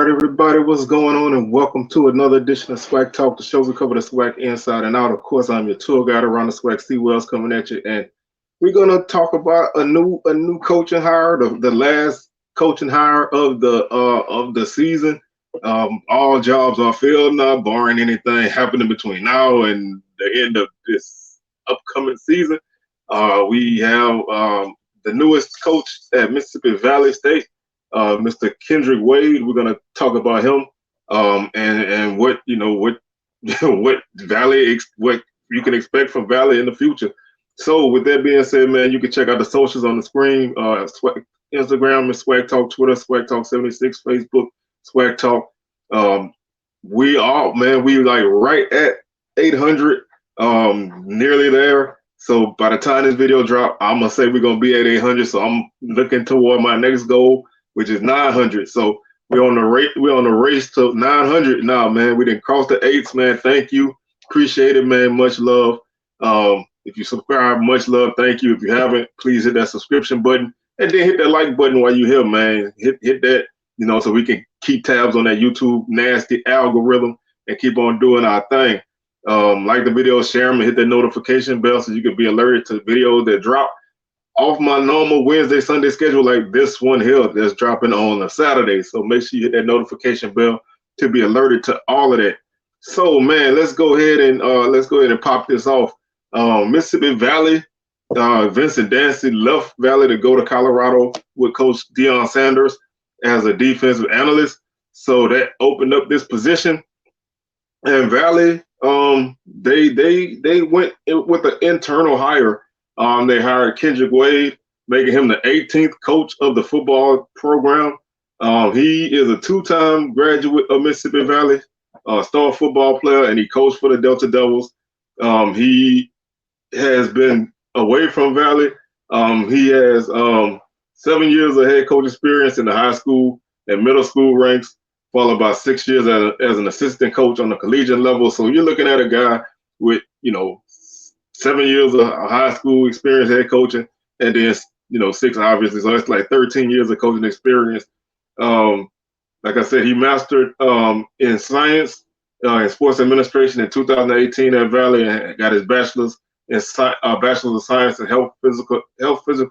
right, everybody, what's going on? And welcome to another edition of Swac Talk, the show we cover the Swac inside and out. Of course, I'm your tour guide around the Swac. C. Wells coming at you, and we're gonna talk about a new coaching hire, the last coaching hire of the season. All jobs are filled now, barring anything happening between now and the end of this upcoming season. We have the newest coach at Mississippi Valley State. Mr. Kendrick Wade. We're gonna talk about him and what what what you can expect from Valley in the future. So with that being said, man, you can check out the socials on the screen. Instagram is Swag Talk, Twitter Swag Talk 76, Facebook Swag Talk. We like right at 800, nearly there. So by the time this video drop, I'm gonna say we're gonna be at 800. So I'm looking toward my next goal, which is 900. So we're on the race to 900 now, man. We didn't cross the eights, man. Thank you, appreciate it, man. Much love. If you subscribe, much love. Thank you. If you haven't, please hit that subscription button and then hit that like button while you're here, man. Hit that, so we can keep tabs on that YouTube nasty algorithm and keep on doing our thing. Like the video, share them, and hit that notification bell so you can be alerted to videos that drop off my normal Wednesday, Sunday schedule, like this one here that's dropping on a Saturday. So make sure you hit that notification bell to be alerted to all of that. So, man, let's go ahead and pop this off. Mississippi Valley, Vincent Dancy left Valley to go to Colorado with Coach Deion Sanders as a defensive analyst. So that opened up this position. And Valley, they went with an internal hire. They hired Kendrick Wade, making him the 18th coach of the football program. He is a two-time graduate of Mississippi Valley, star football player, and he coached for the Delta Devils. He has been away from Valley. He has 7 years of head coach experience in the high school and middle school ranks, followed by 6 years as an assistant coach on the collegiate level. So you're looking at a guy with, 7 years of high school experience head coaching, and then 6 obviously, so that's like 13 years of coaching experience. Like I said, he mastered in science in sports administration in 2018 at Valley, and got his bachelor's of science in health physical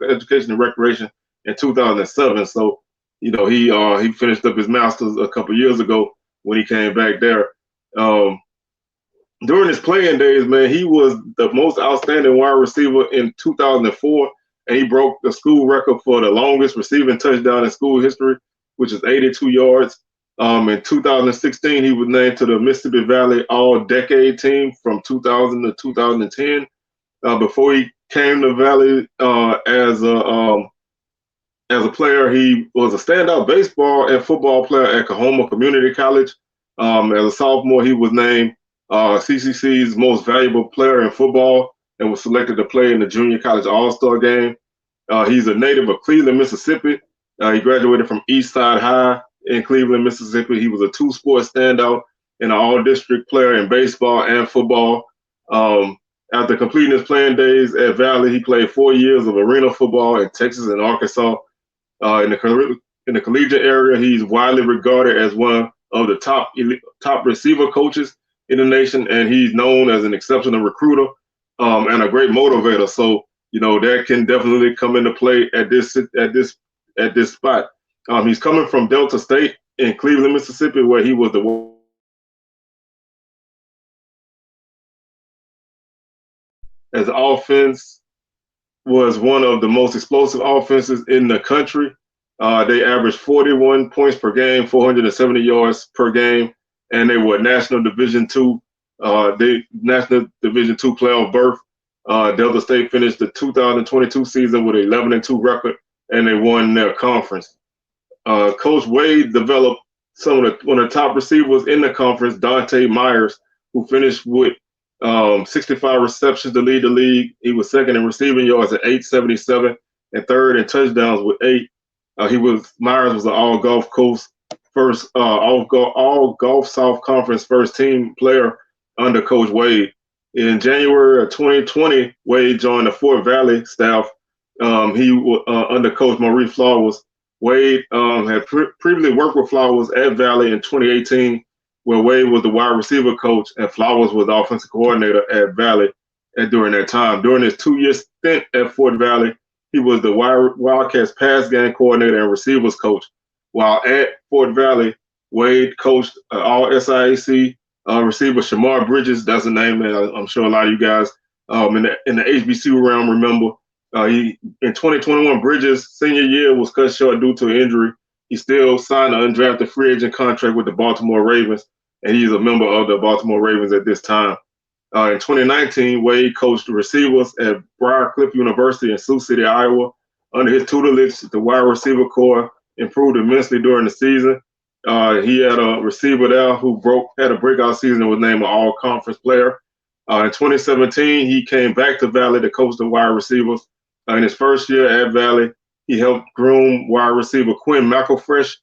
education and recreation in 2007. So he finished up his master's a couple years ago when he came back there. During his playing days, man, he was the most outstanding wide receiver in 2004, and he broke the school record for the longest receiving touchdown in school history, which is 82 yards. In 2016, he was named to the Mississippi Valley All-Decade team from 2000 to 2010. Before he came to Valley as a player, he was a standout baseball and football player at Coahoma Community College. As a sophomore, he was named CCC's most valuable player in football and was selected to play in the Junior College All-Star game. He's a native of Cleveland, Mississippi. He graduated from Eastside High in Cleveland, Mississippi. He was a two-sport standout and an all-district player in baseball and football. After completing his playing days at Valley, he played 4 years of arena football in Texas and Arkansas. In the collegiate area, he's widely regarded as one of the top receiver coaches in the nation, and he's known as an exceptional recruiter and a great motivator. So that can definitely come into play at this spot. He's coming from Delta State in Cleveland, Mississippi, where he was as offense was one of the most explosive offenses in the country. They averaged 41 points per game, 470 yards per game, and they were National Division II. National Division II playoff berth. Delta State finished the 2022 season with an 11-2 record, and they won their conference. Coach Wade developed one of the top receivers in the conference, Dante Myers, who finished with 65 receptions to lead the league. He was second in receiving yards at 877 and third in touchdowns with 8. Myers was an All Gulf South Conference first team player under Coach Wade. In January of 2020, Wade joined the Fort Valley staff. He under Coach Maurice Flaw Wade had previously worked with Flowers at Valley in 2018, where Wade was the wide receiver coach and Flowers was the offensive coordinator at Valley during that time. During his 2-year stint at Fort Valley, he was the Wildcats pass game coordinator and receivers coach. While at Fort Valley, Wade coached all SIAC receiver Shamar Bridges. That's a name that I'm sure a lot of you guys in the HBCU realm remember. He in 2021, Bridges' senior year was cut short due to injury. He still signed an undrafted free agent contract with the Baltimore Ravens, and he's a member of the Baltimore Ravens at this time. In 2019, Wade coached receivers at Briarcliff University in Sioux City, Iowa. Under his tutelage, the wide receiver core improved immensely during the season. He had a receiver there who had a breakout season and was named an all-conference player. In 2017, he came back to Valley to coach the wide receivers. In his first year at Valley, he helped groom wide receiver Quinn McElfresh,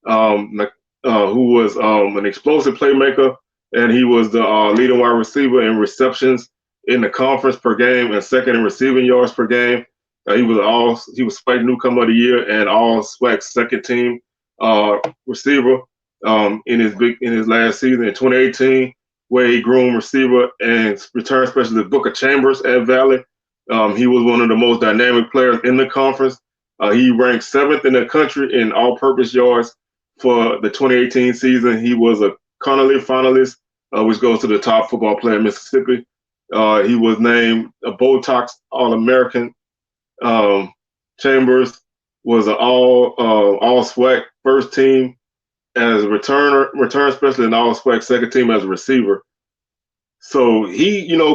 who was an explosive playmaker, and he was the leading wide receiver in receptions in the conference per game and second in receiving yards per game. He was Swac Newcomer of the Year and all Swac second team receiver in his last season. In 2018, where he groomed receiver and return specialist Booker Chambers at Valley. He was one of the most dynamic players in the conference. He ranked 7th in the country in all-purpose yards for the 2018 season. He was a Connolly finalist, which goes to the top football player in Mississippi. He was named a Botox All-American. Chambers was an all Swac first team as a return specialist and all Swac second team as a receiver. So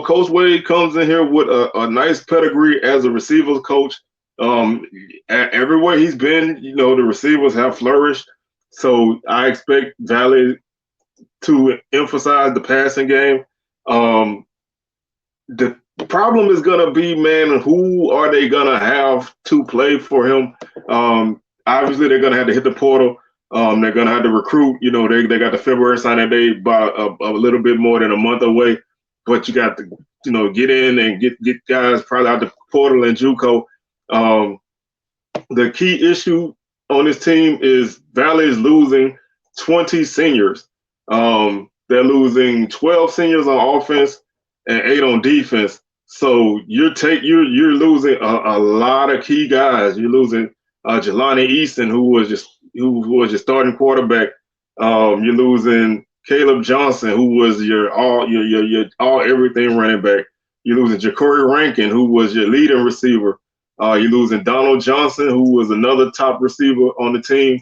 Coach Wade comes in here with a nice pedigree as a receivers coach. Everywhere he's been, the receivers have flourished. So I expect Valley to emphasize the passing game. The problem is going to be, man, who are they going to have to play for him? Obviously, they're going to have to hit the portal. They're going to have to recruit. They got the February signing day by a little bit more than a month away. But you got to, get in and get guys probably out the portal and JUCO. The key issue on this team is Valley is losing 20 seniors. They're losing 12 seniors on offense and 8 on defense. So you're losing a lot of key guys. You're losing Jelani Easton, who was your starting quarterback. You're losing Caleb Johnson, who was your all everything running back. You're losing Ja'Cory Rankin, who was your leading receiver. You're losing Donald Johnson, who was another top receiver on the team.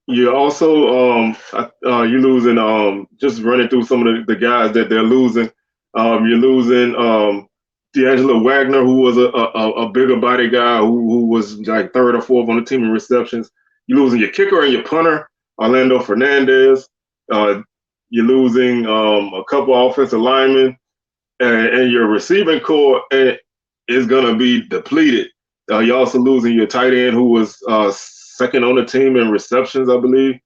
You're also you're losing just running through some of the guys that they're losing. You're losing D'Angelo Wagner, who was a bigger body guy who was like 3rd or 4th on the team in receptions. You're losing your kicker and your punter, Orlando Fernandez. You're losing a couple offensive linemen, and your receiving core is going to be depleted. You're also losing your tight end, who was second on the team in receptions, I believe.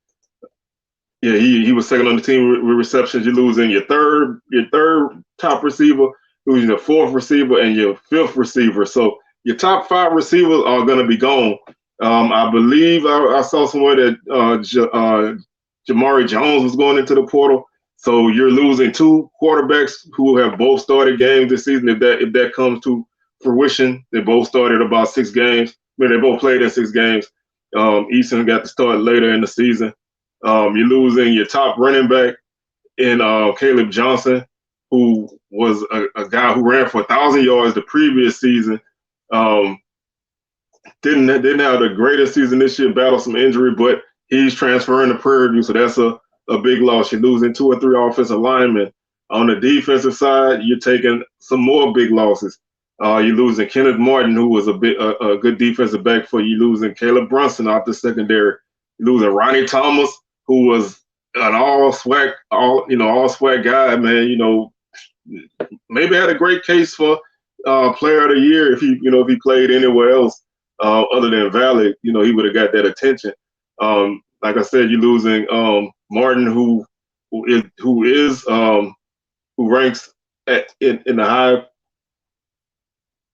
Yeah, he was second on the team with receptions. You're losing your third top receiver, losing your 4th receiver, and your 5th receiver. So your top 5 receivers are going to be gone. I believe I saw somewhere that Jamari Jones was going into the portal. So you're losing 2 quarterbacks who have both started games this season. If that comes to fruition, they both started about 6 games. They both played in 6 games. Easton got to start later in the season. You're losing your top running back in Caleb Johnson, who was a guy who ran for 1,000 yards the previous season. Didn't have the greatest season this year, battled some injury, but he's transferring to Prairie View, so that's a big loss. You're losing 2 or 3 offensive linemen. On the defensive side, you're taking some more big losses. You're losing Kenneth Martin, who was a good defensive back for you. Losing Caleb Brunson out the secondary. You're losing Ronnie Thomas, who was an all Swac guy, man. Maybe had a great case for player of the year if he played anywhere else other than Valley. He would have got that attention. Like I said, you're losing Martin, who ranks in the high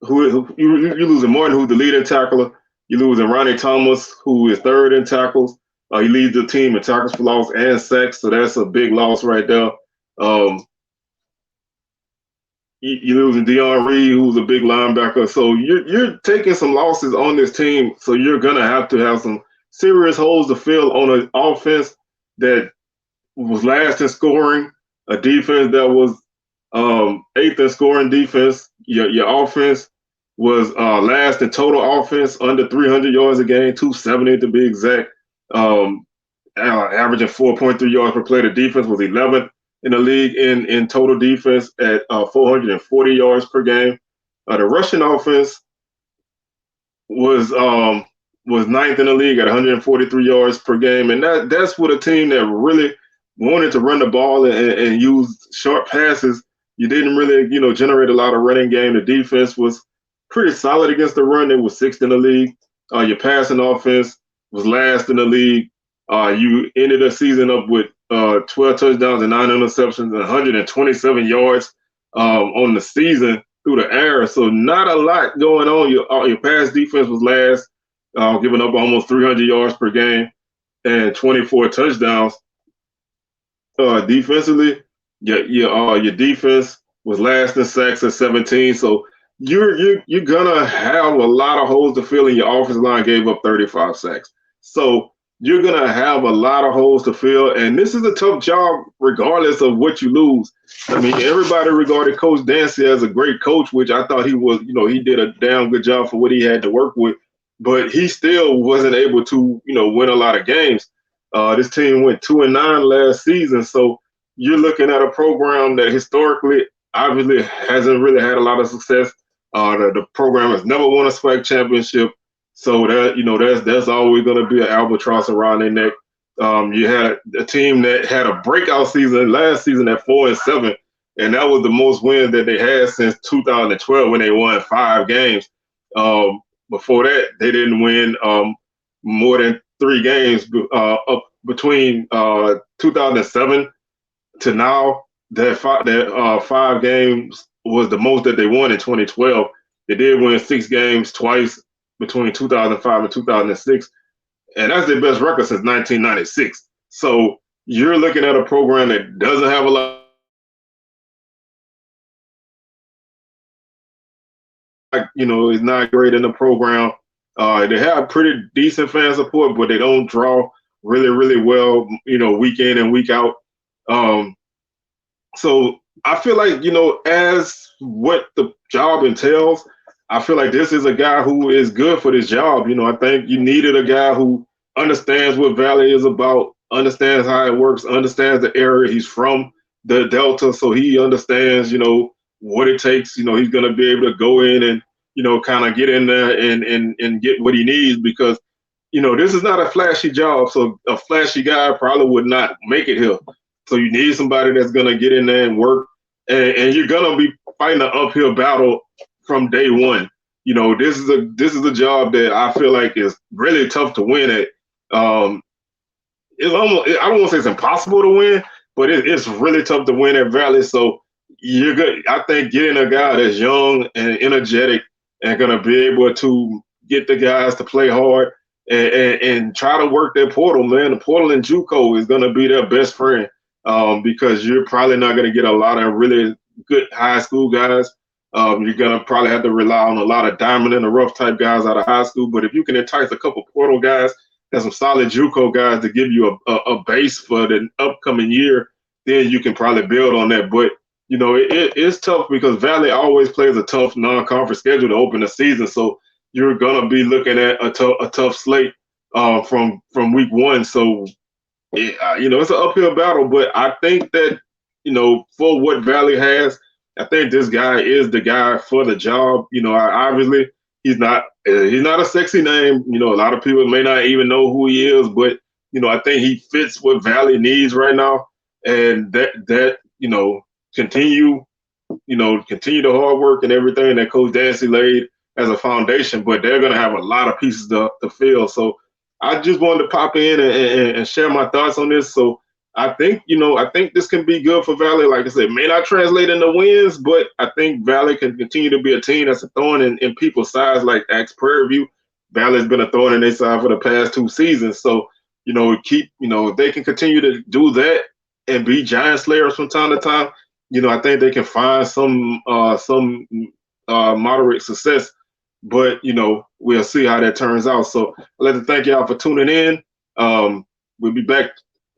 You're losing Martin, who's the leading tackler. You're losing Ronnie Thomas, who is third in tackles. He leads the team in tackles for loss and sacks, so that's a big loss right there. Um, you're losing Dion Reed, who's a big linebacker. So you're taking some losses on this team. So you're gonna have to have some serious holes to fill on an offense that was last in scoring, a defense that was eighth in scoring defense. Your offense was last in total offense, under 300 yards a game, 270 to be exact. Um, Averaging 4.3 yards per play. The defense was 11th in the league in total defense at 440 yards per game. The rushing offense was ninth in the league at 143 yards per game, and that's what a team that really wanted to run the ball and use short passes. You didn't really, generate a lot of running game. The defense was pretty solid against the run. It was sixth in the league. Your passing offense was last in the league. You ended the season up with 12 touchdowns and 9 interceptions and 127 yards on the season through the air. So not a lot going on. Your pass defense was last, giving up almost 300 yards per game and 24 touchdowns. Defensively, your defense was last in sacks at 17. So you're gonna have a lot of holes to fill, and your offensive line gave up 35 sacks. So you're gonna have a lot of holes to fill, and this is a tough job regardless of what you lose. I mean, everybody regarded Coach Dancy as a great coach, which I thought he was. He did a damn good job for what he had to work with, but he still wasn't able to, win a lot of games. This team went 2-9 last season, so you're looking at a program that historically, obviously, hasn't really had a lot of success. The program has never won a SWAC championship, so that's always going to be an albatross around their neck. You had a team that had a breakout season last season at 4-7, and that was the most wins that they had since 2012 when they won 5 games. Before that, they didn't win more than 3 games up between 2007 to now. That 5 games was the most that they won in 2012. They did win 6 games twice between 2005 and 2006, and that's their best record since 1996. So you're looking at a program that doesn't have a lot. Is not great in the program. They have pretty decent fan support, but they don't draw really, really well, week in and week out. So I feel like, as what the job entails, I feel like this is a guy who is good for this job. I think you needed a guy who understands what Valley is about, understands how it works, understands the area he's from, the Delta, so he understands, what it takes. He's going to be able to go in and, kind of get in there and get what he needs, because, this is not a flashy job. So a flashy guy probably would not make it here. So you need somebody that's going to get in there and work, and you're going to be fighting an uphill battle from day one. This is a job that I feel like is really tough to win at. It's almost, I don't want to say it's impossible to win, but it's really tough to win at Valley. So you're good. I think getting a guy that's young and energetic and going to be able to get the guys to play hard and try to work their portal, man. The portal in JUCO is going to be their best friend, because you're probably not going to get a lot of really good high school guys. You're going to probably have to rely on a lot of diamond in the rough type guys out of high school. But if you can entice a couple portal guys and some solid JUCO guys to give you a base for the upcoming year, then you can probably build on that. But, it's tough because Valley always plays a tough non-conference schedule to open the season. So you're going to be looking at a tough slate from week one. So, it's an uphill battle. But I think that, for what Valley has, I think this guy is the guy for the job. Obviously he's not a sexy name. A lot of people may not even know who he is, but I think he fits what Valley needs right now, and that continue the hard work and everything that Coach Dancy laid as a foundation. But they're gonna have a lot of pieces to fill. So I just wanted to pop in and share my thoughts on this. So I think, I think this can be good for Valley. Like I said, may not translate into wins, but I think Valley can continue to be a team that's a thorn in people's sides. Like Axe Prairie View, Valley's been a thorn in their side for the past 2 seasons. So, if they can continue to do that and be giant slayers from time to time, I think they can find some moderate success. But, we'll see how that turns out. So I'd like to thank y'all for tuning in. We'll be back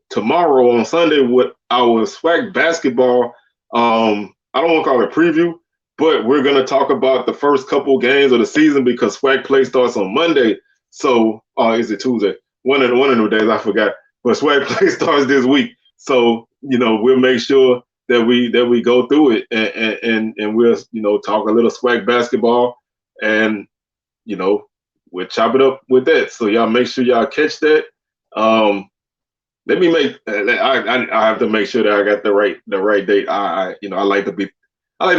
tomorrow on Sunday with our Swac basketball. I don't want to call it a preview, but we're going to talk about the first couple games of the season because Swac play starts on Monday. So, is it Tuesday? One of the days, I forgot. But Swac play starts this week. So, we'll make sure that we go through it and we'll, talk a little Swac basketball and, we'll chop it up with that. So y'all make sure y'all catch that. Let me make. I have to make sure that I got the right date. I like to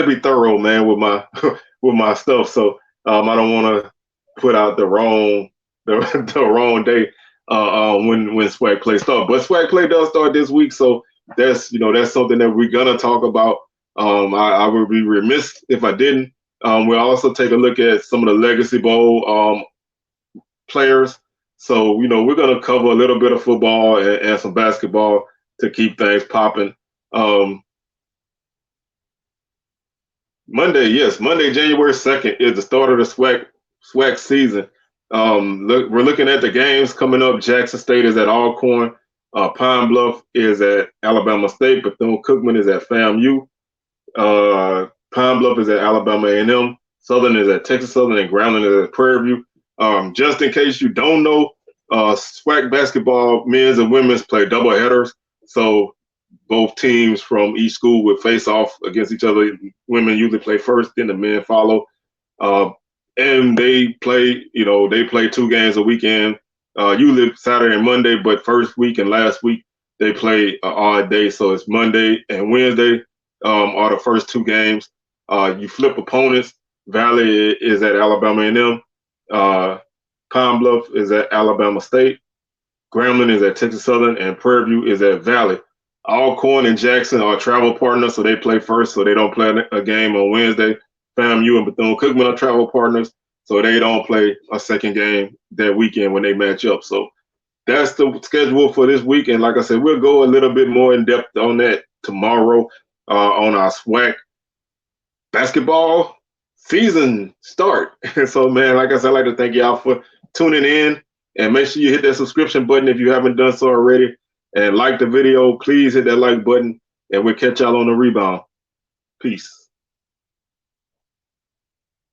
be thorough, man, with my with my stuff. So I don't want to put out the wrong wrong day when Swag Play start. But Swag Play does start this week, so that's something that we're gonna talk about. I would be remiss if I didn't. We'll also take a look at some of the Legacy Bowl players. So, we're going to cover a little bit of football and some basketball to keep things popping. Monday, January 2nd is the start of the SWAC season. We're looking at the games coming up. Jackson State is at Alcorn. Pine Bluff is at Alabama State. Bethune-Cookman is at FAMU. Pine Bluff is at Alabama A&M. Southern is at Texas Southern, and Grambling is at Prairie View. Just in case you don't know, SWAC basketball, men's and women's play double headers. So both teams from each school would face off against each other. Women usually play first, then the men follow. And they play 2 games a weekend, usually Saturday and Monday, but first week and last week they play an odd day. So it's Monday and Wednesday are the first 2 games. You flip opponents. Valley is at Alabama A&M. Pine Bluff is at Alabama State. Grambling is at Texas Southern, and Prairie View is at Valley. Alcorn and Jackson are travel partners, so they play first, so they don't play a game on Wednesday. FAMU and Bethune-Cookman are travel partners, so they don't play a second game that weekend when they match up. So that's the schedule for this week, and like I said, we'll go a little bit more in depth on that tomorrow on our SWAC basketball season start. So, man, like I said, I'd like to thank y'all for tuning in, and make sure you hit that subscription button if you haven't done so already, and like the video. Please hit that like button, and we'll catch y'all on the rebound. Peace.